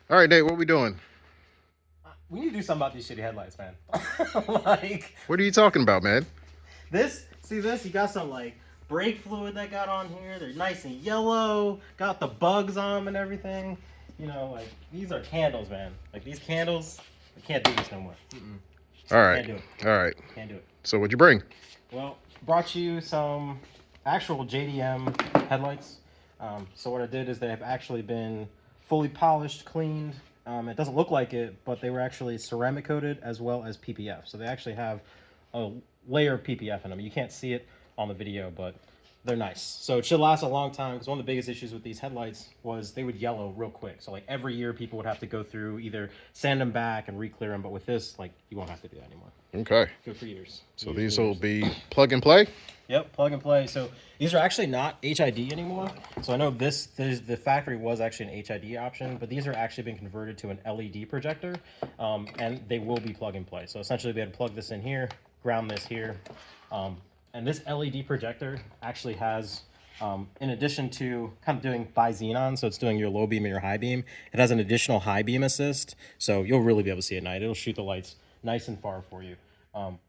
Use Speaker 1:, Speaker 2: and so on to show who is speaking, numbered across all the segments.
Speaker 1: All right, Nate, what we doing?
Speaker 2: We need to do something about these shitty headlights, man. Like
Speaker 1: What are you talking about, man?
Speaker 2: this. See this? You got some like brake fluid that got on here. They're nice and yellow. Got the bugs on them and everything. You know, like these are candles, man. Like these candles, I can't do this no more.
Speaker 1: All right.
Speaker 2: Can't do it.
Speaker 1: All right.
Speaker 2: Can't do it.
Speaker 1: So what'd you bring?
Speaker 2: Well, brought you some actual JDM headlights. So what I did is they have actually been fully polished, cleaned. It doesn't look like it, but they were actually ceramic coated as well as PPF. So they actually have a layer of PPF in them. You can't see it on the video, but they're nice. So it should last a long time because one of the biggest issues with these headlights was they would yellow real quick. So like every year people would have to go through either sand them back and re-clear them, but with this, like you won't have to do that anymore.
Speaker 1: Okay.
Speaker 2: Good for years.
Speaker 1: So these will be plug and play?
Speaker 2: Yep, plug and play. So these are actually not HID anymore. So I know the factory was actually an HID option, but these are actually been converted to an LED projector, and they will be plug and play. So essentially, we had to plug this in here, ground this here, and this LED projector actually has, in addition to kind of doing bi-xenon, so it's doing your low beam and your high beam, it has an additional high beam assist, so you'll really be able to see at night. It'll shoot the lights nice and far for you.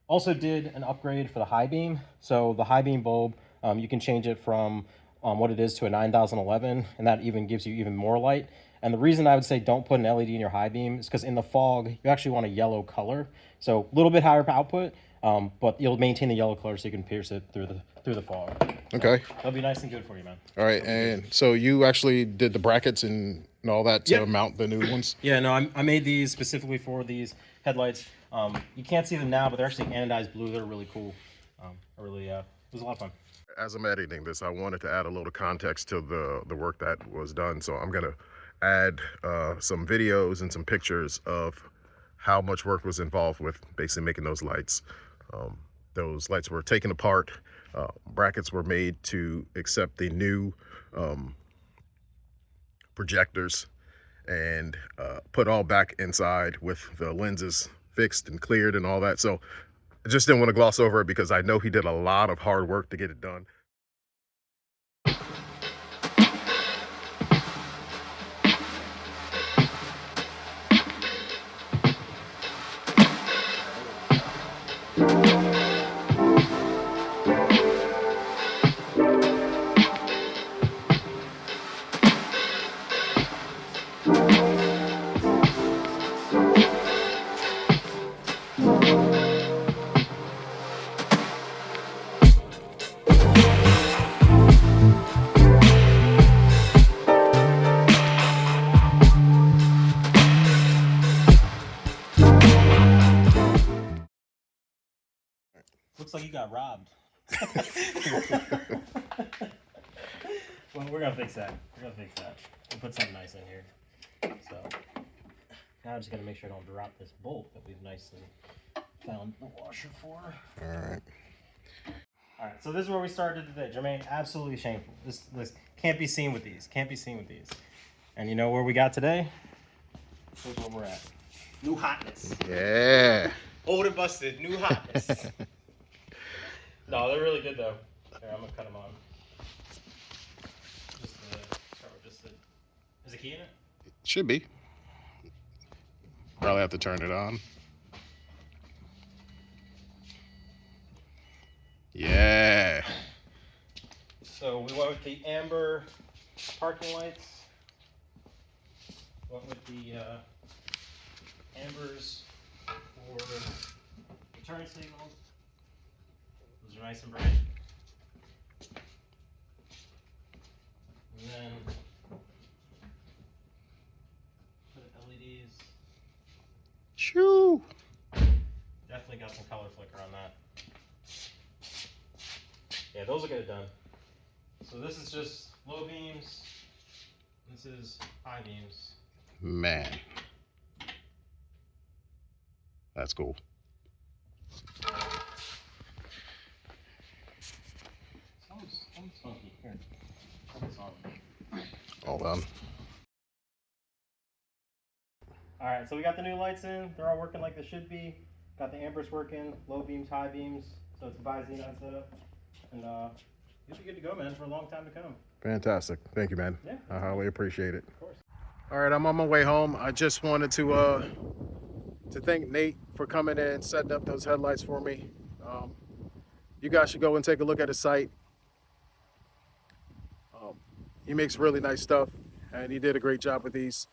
Speaker 2: Also did an upgrade for the high beam. So the high beam bulb, you can change it from what it is to a 9011, and that even gives you even more light. And the reason I would say don't put an LED in your high beam is because in the fog, you actually want a yellow color. So a little bit higher output, but you'll maintain the yellow color so you can pierce it through the fog. So
Speaker 1: Okay.
Speaker 2: that'll be nice and good for you, man.
Speaker 1: All right. And so you actually did the brackets and all that to
Speaker 2: Yep.
Speaker 1: mount the new ones?
Speaker 2: Yeah, no, I made these specifically for these headlights. You can't see them now, but they're actually anodized blue. They're really cool. It was a lot of fun.
Speaker 1: As I'm editing this, I wanted to add a little context to the work that was done. So I'm going to add some videos and some pictures of how much work was involved with basically making those lights. Those lights were taken apart. Brackets were made to accept the new projectors and put all back inside with the lenses fixed and cleared and all that. So I just didn't want to gloss over it because I know he did a lot of hard work to get it done.
Speaker 2: Looks like you got robbed. Well, we're gonna fix that. We'll put something nice in here. So now I'm just gonna make sure I don't drop this bolt that we've nicely found the washer for.
Speaker 1: All right.
Speaker 2: All right, so this is where we started today. Jermaine, absolutely shameful. This can't be seen with these. Can't be seen with these. And you know where we got today? Here's where we're at. New hotness.
Speaker 1: Yeah.
Speaker 2: Old and busted. New hotness. No, they're really good though. Here, I'm gonna cut them on. Is a key in it?
Speaker 1: Should be. Probably have to turn it on. Yeah.
Speaker 2: So we went with the amber parking lights. Went with the ambers for the turn signals. Those are nice and bright. And then for the LEDs,
Speaker 1: Shoo.
Speaker 2: definitely got some color flicker on that. Yeah, those will get it done. So this is just low beams. This is high beams.
Speaker 1: Man. That's cool.
Speaker 2: Sounds funky. Here. Put this on.
Speaker 1: All done.
Speaker 2: All right, so we got the new lights in. They're all working like they should be. Got the ambers working, low beams, high beams. So it's a bi-xenon setup. And you'll be good to go, man, for a long time to come.
Speaker 1: Fantastic. Thank you, man.
Speaker 2: Yeah.
Speaker 1: I highly appreciate it.
Speaker 2: Of course.
Speaker 3: All right, I'm on my way home. I just wanted to thank Nate for coming in and setting up those headlights for me. Um, you guys should go and take a look at his site. Um, he makes really nice stuff, and he did a great job with these.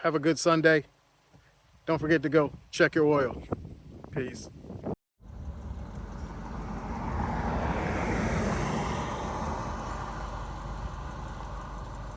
Speaker 3: Have a good Sunday. Don't forget to go check your oil. Peace.